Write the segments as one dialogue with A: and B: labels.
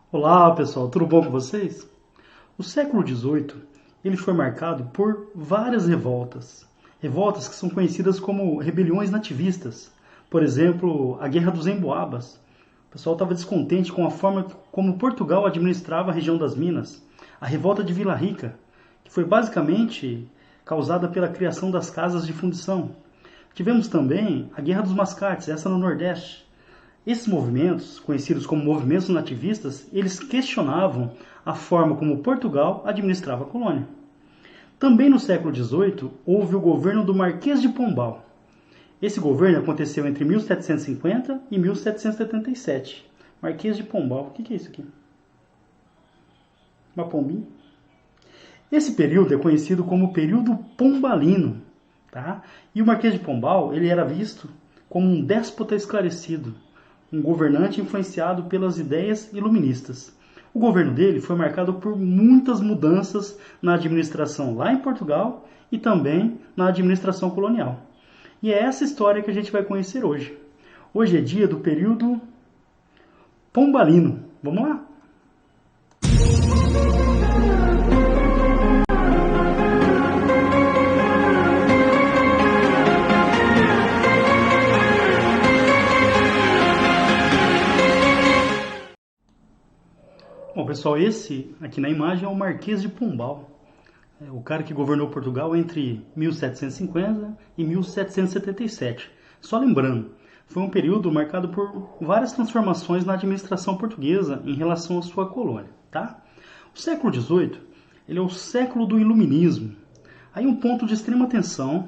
A: Olá pessoal, tudo bom com vocês? O século XVIII ele foi marcado por várias revoltas. Revoltas que são conhecidas como rebeliões nativistas. Por exemplo, a Guerra dos Emboabas. O pessoal estava descontente com a forma como Portugal administrava a região das Minas. A Revolta de Vila Rica, que foi basicamente causada pela criação das casas de fundição. Tivemos também a Guerra dos Mascates, essa no Nordeste. Esses movimentos, conhecidos como movimentos nativistas, eles questionavam a forma como Portugal administrava a colônia. Também no século XVIII, houve o governo do Marquês de Pombal. Esse governo aconteceu entre 1750 e 1777. Marquês de Pombal, o que é isso aqui? Uma pombinha? Esse período é conhecido como período pombalino. Tá? E o Marquês de Pombal ele era visto como um déspota esclarecido, um governante influenciado pelas ideias iluministas. O governo dele foi marcado por muitas mudanças na administração lá em Portugal e também na administração colonial. E é essa história que a gente vai conhecer hoje. Hoje é dia do período pombalino. Vamos lá? Bom, pessoal, esse aqui na imagem é o Marquês de Pombal. É o cara que governou Portugal entre 1750 e 1777. Só lembrando, foi um período marcado por várias transformações na administração portuguesa em relação à sua colônia. Tá? O século XVIII ele é o século do iluminismo. Aí um ponto de extrema atenção.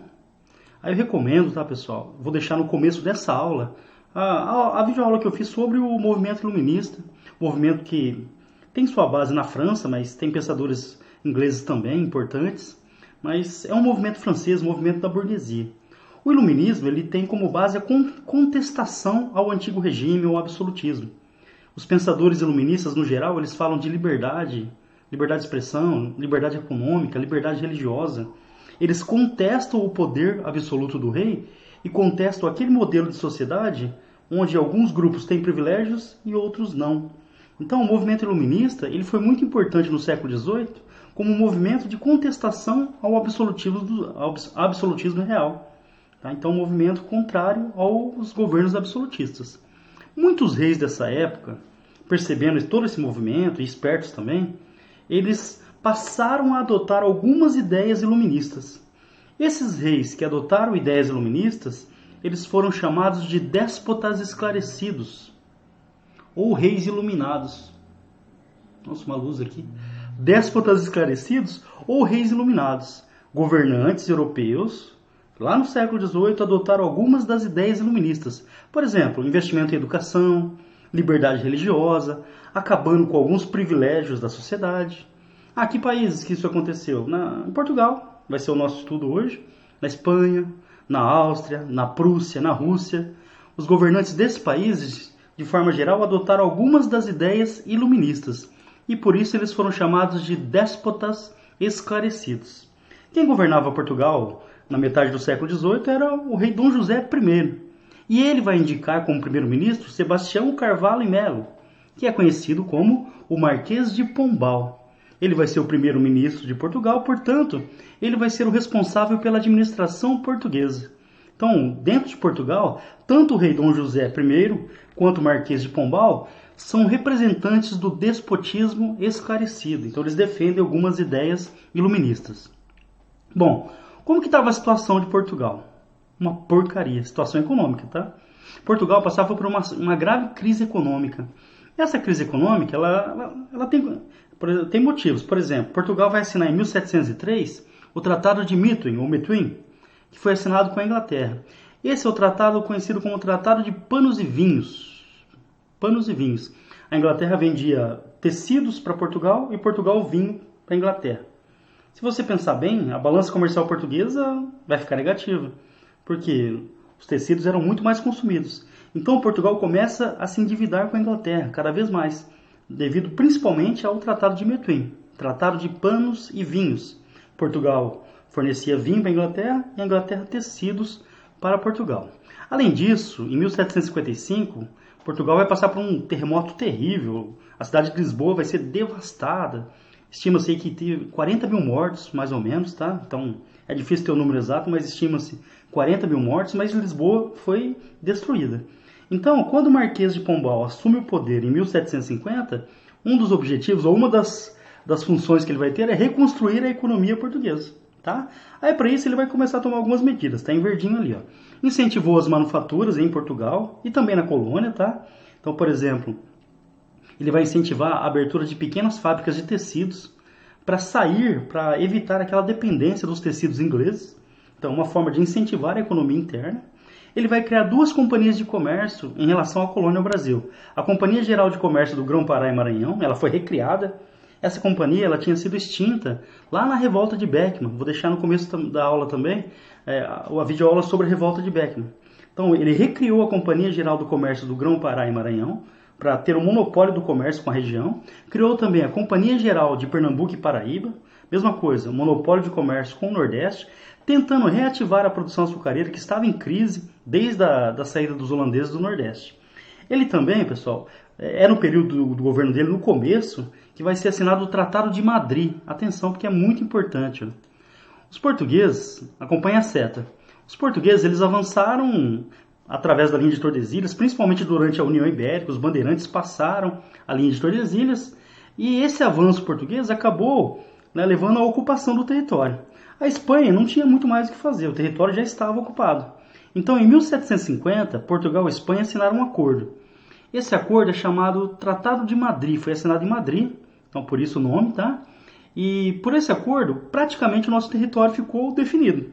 A: Aí eu recomendo, tá, pessoal? Vou deixar no começo dessa aula a videoaula que eu fiz sobre o movimento iluminista. Movimento que tem sua base na França, mas tem pensadores ingleses também importantes. Mas é um movimento francês, um movimento da burguesia. O iluminismo ele tem como base a contestação ao antigo regime ou absolutismo. Os pensadores iluministas, no geral, eles falam de liberdade, liberdade de expressão, liberdade econômica, liberdade religiosa. Eles contestam o poder absoluto do rei e contestam aquele modelo de sociedade onde alguns grupos têm privilégios e outros não. Então, o movimento iluminista ele foi muito importante no século XVIII como um movimento de contestação ao absolutismo real. Tá? Então, um movimento contrário aos governos absolutistas. Muitos reis dessa época, percebendo todo esse movimento, e espertos também, eles passaram a adotar algumas ideias iluministas. Esses reis que adotaram ideias iluministas, eles foram chamados de déspotas esclarecidos, ou reis iluminados. Nossa, uma luz aqui. Déspotas esclarecidos ou reis iluminados. Governantes europeus, lá no século XVIII, adotaram algumas das ideias iluministas. Por exemplo, investimento em educação, liberdade religiosa, acabando com alguns privilégios da sociedade. Que países que isso aconteceu? Em Portugal, vai ser o nosso estudo hoje. Na Espanha, na Áustria, na Prússia, na Rússia. Os governantes desses países, de forma geral, adotaram algumas das ideias iluministas e por isso eles foram chamados de déspotas esclarecidos. Quem governava Portugal na metade do século XVIII era o rei Dom José I e ele vai indicar como primeiro-ministro Sebastião Carvalho e Melo, que é conhecido como o Marquês de Pombal. Ele vai ser o primeiro-ministro de Portugal, portanto, ele vai ser o responsável pela administração portuguesa. Então, dentro de Portugal, tanto o rei Dom José I quanto o Marquês de Pombal são representantes do despotismo esclarecido. Então, eles defendem algumas ideias iluministas. Bom, como que estava a situação de Portugal? Uma porcaria, situação econômica, tá? Portugal passava por uma grave crise econômica. Essa crise econômica, ela tem motivos. Por exemplo, Portugal vai assinar em 1703 o Tratado de Methuen, ou Methuen, que foi assinado com a Inglaterra. Esse é o tratado conhecido como Tratado de Panos e Vinhos. Panos e vinhos. A Inglaterra vendia tecidos para Portugal e Portugal vinho para a Inglaterra. Se você pensar bem, a balança comercial portuguesa vai ficar negativa, porque os tecidos eram muito mais consumidos. Então Portugal começa a se endividar com a Inglaterra cada vez mais, devido principalmente ao Tratado de Methuen, Tratado de Panos e Vinhos. Portugal fornecia vinho para a Inglaterra e a Inglaterra tecidos para Portugal. Além disso, em 1755, Portugal vai passar por um terremoto terrível, a cidade de Lisboa vai ser devastada. Estima-se aí que teve 40 mil mortos, mais ou menos, tá? Então, é difícil ter o número exato, mas estima-se 40 mil mortos, mas Lisboa foi destruída. Então, quando o Marquês de Pombal assume o poder em 1750, um dos objetivos, ou uma das funções que ele vai ter é reconstruir a economia portuguesa. Tá? Aí, para isso, ele vai começar a tomar algumas medidas. Está em verdinho ali. Ó. Incentivou as manufaturas em Portugal e também na colônia. Tá? Então, por exemplo, ele vai incentivar a abertura de pequenas fábricas de tecidos para evitar aquela dependência dos tecidos ingleses. Então, uma forma de incentivar a economia interna. Ele vai criar duas companhias de comércio em relação à colônia ao Brasil. A Companhia Geral de Comércio do Grão-Pará e Maranhão, ela foi recriada. Essa companhia ela tinha sido extinta lá na Revolta de Beckman. Vou deixar no começo da aula também a videoaula sobre a Revolta de Beckman. Então, ele recriou a Companhia Geral do Comércio do Grão-Pará e Maranhão para ter o monopólio do comércio com a região. Criou também a Companhia Geral de Pernambuco e Paraíba. Mesma coisa, monopólio de comércio com o Nordeste, tentando reativar a produção açucareira que estava em crise desde a saída dos holandeses do Nordeste. Ele também, pessoal, é no período do governo dele, no começo, que vai ser assinado o Tratado de Madrid. Atenção, porque é muito importante. Os portugueses, acompanha a seta, os portugueses eles avançaram através da linha de Tordesilhas, principalmente durante a União Ibérica, os bandeirantes passaram a linha de Tordesilhas, e esse avanço português acabou levando à ocupação do território. A Espanha não tinha muito mais o que fazer, o território já estava ocupado. Então, em 1750, Portugal e Espanha assinaram um acordo. Esse acordo é chamado Tratado de Madrid, foi assinado em Madrid, então por isso o nome, tá? E por esse acordo, praticamente o nosso território ficou definido.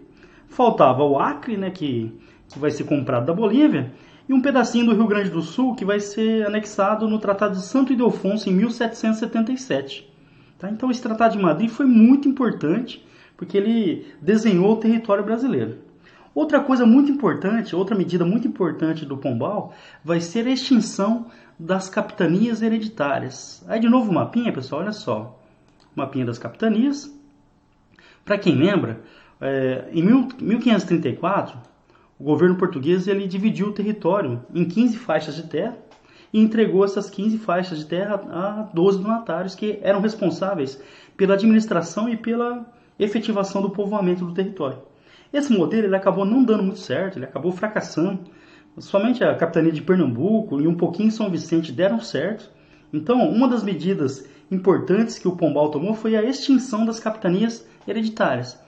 A: Faltava o Acre, que vai ser comprado da Bolívia, e um pedacinho do Rio Grande do Sul, que vai ser anexado no Tratado de Santo Ildefonso em 1777. Tá? Então, esse Tratado de Madrid foi muito importante, porque ele desenhou o território brasileiro. Outra coisa muito importante, outra medida muito importante do Pombal, vai ser a extinção das capitanias hereditárias. Aí, de novo, o mapinha, pessoal, olha só. Mapinha das capitanias. Para quem lembra, em 1534, o governo português ele dividiu o território em 15 faixas de terra e entregou essas 15 faixas de terra a 12 donatários que eram responsáveis pela administração e pela efetivação do povoamento do território. Esse modelo ele acabou não dando muito certo, ele acabou fracassando. Somente a capitania de Pernambuco e um pouquinho em São Vicente deram certo. Então, uma das medidas importantes que o Pombal tomou foi a extinção das capitanias hereditárias.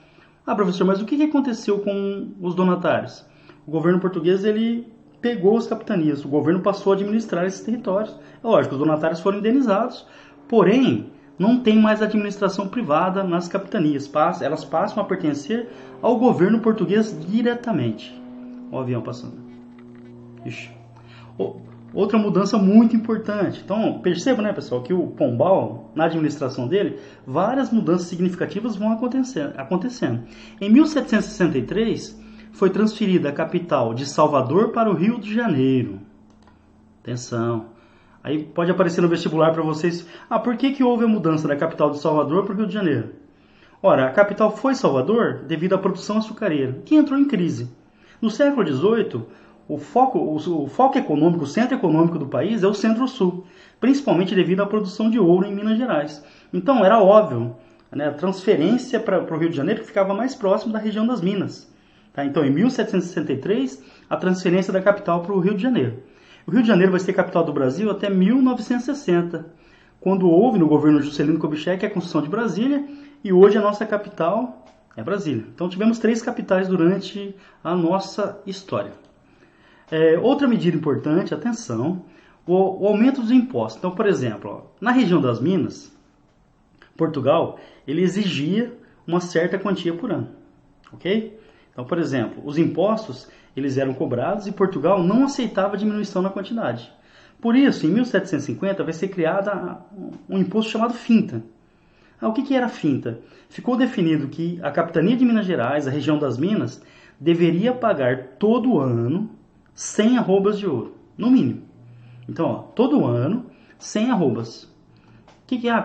A: Ah, professor, mas o que aconteceu com os donatários? O governo português ele pegou as capitanias, o governo passou a administrar esses territórios. É lógico, os donatários foram indenizados, porém, não tem mais administração privada nas capitanias. Elas passam a pertencer ao governo português diretamente. Olha o avião passando. Ixi. Outra mudança muito importante. Então, perceba, pessoal, que o Pombal, na administração dele, várias mudanças significativas vão acontecendo. Em 1763, foi transferida a capital de Salvador para o Rio de Janeiro. Atenção. Aí pode aparecer no vestibular para vocês, por que houve a mudança da capital de Salvador para o Rio de Janeiro? Ora, a capital foi Salvador devido à produção açucareira, que entrou em crise. No século XVIII, o foco econômico, o centro econômico do país é o Centro-Sul, principalmente devido à produção de ouro em Minas Gerais. Então, era óbvio, a transferência para o Rio de Janeiro que ficava mais próximo da região das Minas. Tá? Então, em 1763, a transferência da capital para o Rio de Janeiro. O Rio de Janeiro vai ser capital do Brasil até 1960, quando houve no governo Juscelino Kubitschek a construção de Brasília, e hoje a nossa capital é Brasília. Então tivemos 3 capitais durante a nossa história. Outra medida importante, atenção, o aumento dos impostos. Então, por exemplo, na região das Minas, Portugal, ele exigia uma certa quantia por ano, ok? Então, por exemplo, os impostos eles eram cobrados e Portugal não aceitava diminuição na quantidade. Por isso, em 1750, vai ser criada um imposto chamado finta. O que era finta? Ficou definido que a capitania de Minas Gerais, a região das Minas, deveria pagar todo ano 100 arrobas de ouro, no mínimo. Então, todo ano, 100 arrobas.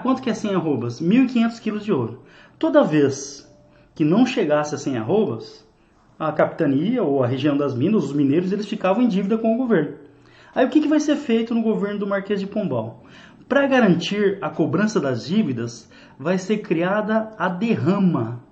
A: Quanto que é 100 arrobas? 1.500 quilos de ouro. Toda vez que não chegasse a 100 arrobas, a capitania ou a região das Minas, os mineiros, eles ficavam em dívida com o governo. Aí o que vai ser feito no governo do Marquês de Pombal? Para garantir a cobrança das dívidas, vai ser criada a derrama.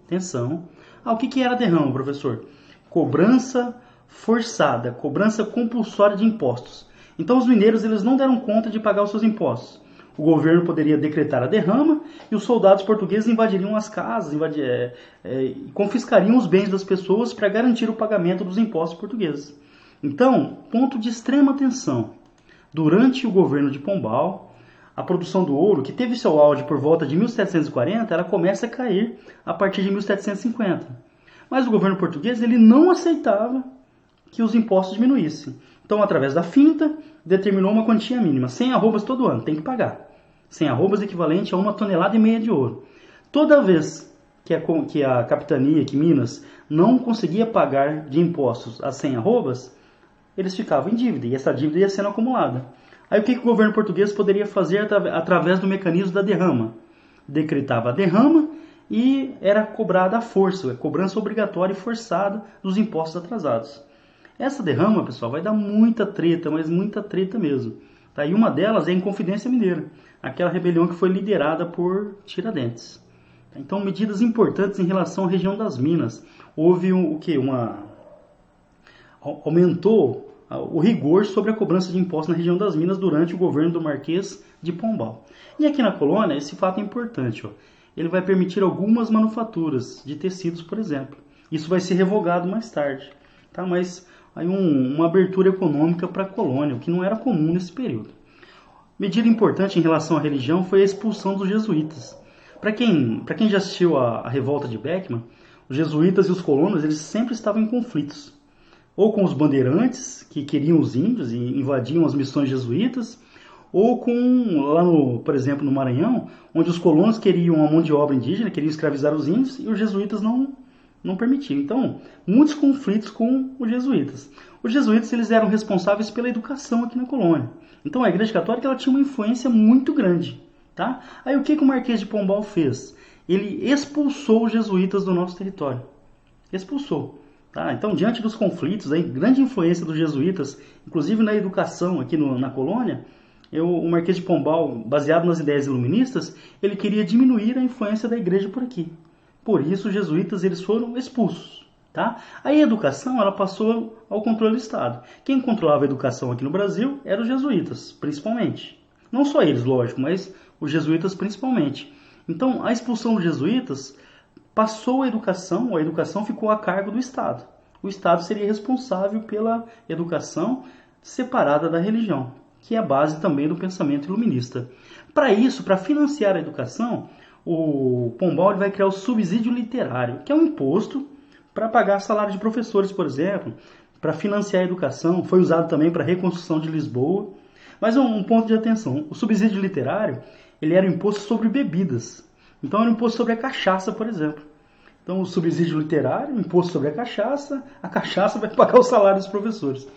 A: Atenção. O que era a derrama, professor? Cobrança forçada, cobrança compulsória de impostos. Então os mineiros eles não deram conta de pagar os seus impostos. O governo poderia decretar a derrama e os soldados portugueses invadiriam as casas, confiscariam os bens das pessoas para garantir o pagamento dos impostos portugueses. Então, ponto de extrema atenção. Durante o governo de Pombal, a produção do ouro, que teve seu auge por volta de 1740, ela começa a cair a partir de 1750. Mas o governo português ele não aceitava que os impostos diminuíssem. Então, através da finta, determinou uma quantia mínima, 100 arrobas todo ano, tem que pagar. 100 arrobas equivalente a 1,5 toneladas de ouro. Toda vez que a capitania, que Minas, não conseguia pagar de impostos as 100 arrobas, eles ficavam em dívida, e essa dívida ia sendo acumulada. Aí o que o governo português poderia fazer através do mecanismo da derrama? Decretava a derrama e era cobrada à força, cobrança obrigatória e forçada dos impostos atrasados. Essa derrama, pessoal, vai dar muita treta, mas muita treta mesmo. Tá? E uma delas é a Inconfidência Mineira, aquela rebelião que foi liderada por Tiradentes. Então, medidas importantes em relação à região das Minas. Houve aumentou o rigor sobre a cobrança de impostos na região das Minas durante o governo do Marquês de Pombal. E aqui na colônia, esse fato é importante. Ele vai permitir algumas manufaturas de tecidos, por exemplo. Isso vai ser revogado mais tarde. Tá? Mas aí uma abertura econômica para a colônia, o que não era comum nesse período. Medida importante em relação à religião foi a expulsão dos jesuítas. Para quem já assistiu a revolta de Beckman, os jesuítas e os colonos eles sempre estavam em conflitos. Ou com os bandeirantes, que queriam os índios e invadiam as missões jesuítas, ou por exemplo, no Maranhão, onde os colonos queriam a mão de obra indígena, queriam escravizar os índios, e os jesuítas não permitiam. Então, muitos conflitos com os jesuítas. Os jesuítas eles eram responsáveis pela educação aqui na colônia. Então, a Igreja Católica ela tinha uma influência muito grande. Tá? Aí, o que o Marquês de Pombal fez? Ele expulsou os jesuítas do nosso território. Expulsou. Tá? Então, diante dos conflitos, a grande influência dos jesuítas, inclusive na educação aqui na colônia, o Marquês de Pombal, baseado nas ideias iluministas, ele queria diminuir a influência da igreja por aqui. Por isso, os jesuítas eles foram expulsos. Tá? Aí a educação ela passou ao controle do Estado. Quem controlava a educação aqui no Brasil eram os jesuítas, principalmente. Não só eles, lógico, mas os jesuítas principalmente. Então, a expulsão dos jesuítas passou a educação ficou a cargo do Estado. O Estado seria responsável pela educação separada da religião, que é a base também do pensamento iluminista. Para isso, para financiar a educação, o Pombal vai criar o subsídio literário, que é um imposto para pagar salário de professores, por exemplo, para financiar a educação. Foi usado também para a reconstrução de Lisboa. Mas um ponto de atenção, o subsídio literário ele era um imposto sobre bebidas. Então era um imposto sobre a cachaça, por exemplo. Então o subsídio literário, o imposto sobre a cachaça vai pagar o salário dos professores.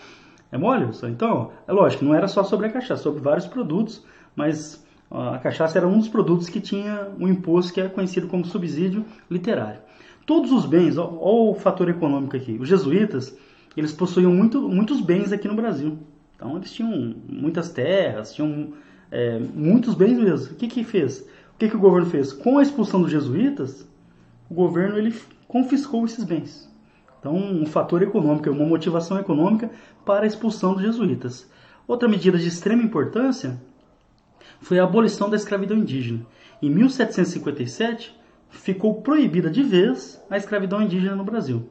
A: É mole? Então, é lógico, não era só sobre a cachaça, sobre vários produtos, mas a cachaça era um dos produtos que tinha um imposto que é conhecido como subsídio literário. Todos os bens, olha o fator econômico aqui, os jesuítas, eles possuíam muitos bens aqui no Brasil. Então eles tinham muitas terras, tinham muitos bens mesmo. O que fez? O que o governo fez? Com a expulsão dos jesuítas, o governo ele confiscou esses bens. Então, um fator econômico, uma motivação econômica para a expulsão dos jesuítas. Outra medida de extrema importância foi a abolição da escravidão indígena. Em 1757, ficou proibida de vez a escravidão indígena no Brasil.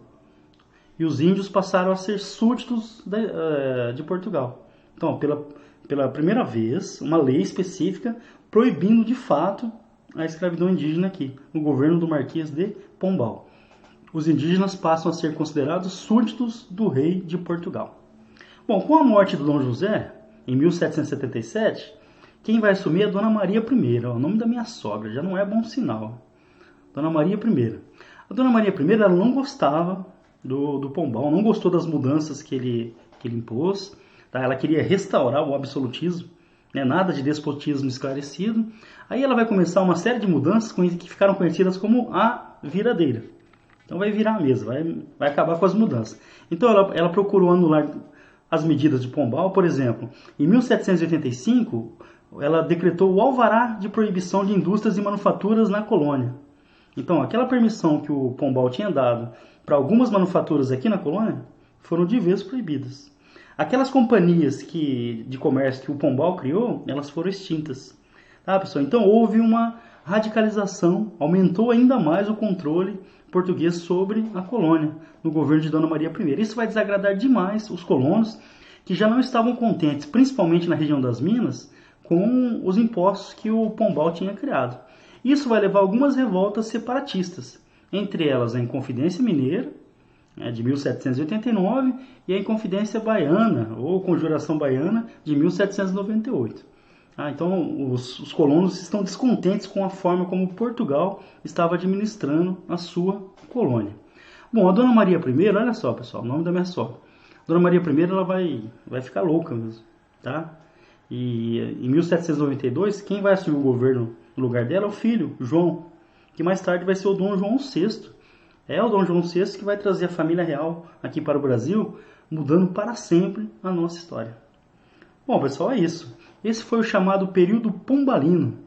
A: E os índios passaram a ser súditos de Portugal. Então, pela primeira vez, uma lei específica proibindo de fato a escravidão indígena aqui, no governo do Marquês de Pombal. Os indígenas passam a ser considerados súditos do rei de Portugal. Bom, com a morte do Dom José, em 1777, quem vai assumir é a Dona Maria I, o nome da minha sogra, já não é bom sinal. Dona Maria I. A Dona Maria I ela não gostava do Pombal, não gostou das mudanças que ele impôs. Tá? Ela queria restaurar o absolutismo, nada de despotismo esclarecido. Aí ela vai começar uma série de mudanças que ficaram conhecidas como a viradeira. Então vai virar a mesa, vai acabar com as mudanças. Então ela procurou anular as medidas de Pombal, por exemplo, em 1785, ela decretou o alvará de proibição de indústrias e manufaturas na colônia. Então, aquela permissão que o Pombal tinha dado para algumas manufaturas aqui na colônia foram de vez proibidas. Aquelas companhias de comércio que o Pombal criou, elas foram extintas. Tá, pessoal? Então, houve uma radicalização, aumentou ainda mais o controle português sobre a colônia, no governo de Dona Maria I. Isso vai desagradar demais os colonos, que já não estavam contentes, principalmente na região das Minas, com os impostos que o Pombal tinha criado. Isso vai levar a algumas revoltas separatistas, entre elas a Inconfidência Mineira, de 1789, e a Inconfidência Baiana, ou Conjuração Baiana, de 1798. Então, os colonos estão descontentes com a forma como Portugal estava administrando a sua colônia. Bom, a Dona Maria I, olha só, pessoal, o nome da minha sogra. Dona Maria I, ela vai ficar louca mesmo, tá? E em 1792, quem vai assumir o governo no lugar dela é o filho, João, que mais tarde vai ser o Dom João VI. É o Dom João VI que vai trazer a família real aqui para o Brasil, mudando para sempre a nossa história. Bom, pessoal, é isso. Esse foi o chamado período pombalino,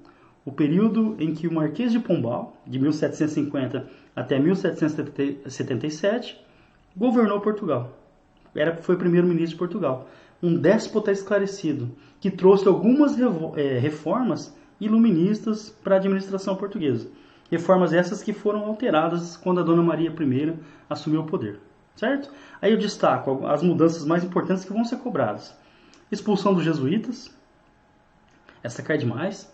A: o período em que o Marquês de Pombal, de 1750 até 1777, governou Portugal. Foi primeiro-ministro de Portugal. Um déspota esclarecido, que trouxe algumas reformas iluministas para a administração portuguesa. Reformas essas que foram alteradas quando a Dona Maria I assumiu o poder. Certo? Aí eu destaco as mudanças mais importantes que vão ser cobradas. Expulsão dos jesuítas, essa cai demais.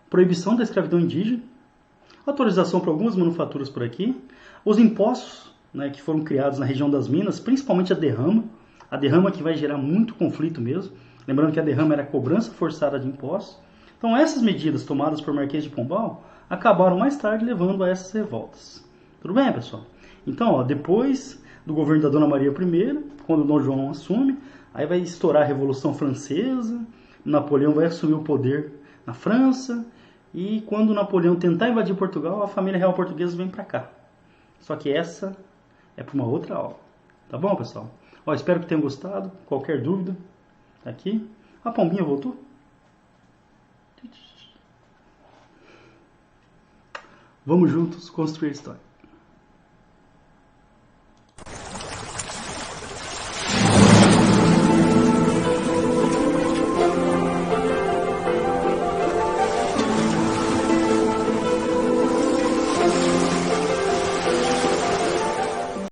A: Proibição da escravidão indígena. Autorização para algumas manufaturas por aqui. Os impostos, né, que foram criados na região das Minas, principalmente a derrama. A derrama que vai gerar muito conflito mesmo. Lembrando que a derrama era a cobrança forçada de impostos. Então essas medidas tomadas por Marquês de Pombal acabaram mais tarde levando a essas revoltas. Tudo bem, pessoal? Então, depois do governo da Dona Maria I, quando o Dom João assume, aí vai estourar a Revolução Francesa, Napoleão vai assumir o poder na França, e quando Napoleão tentar invadir Portugal, a família real portuguesa vem para cá. Só que essa é para uma outra aula. Tá bom, pessoal? Espero que tenham gostado. Qualquer dúvida, tá aqui. A pombinha voltou? Vamos juntos construir a história.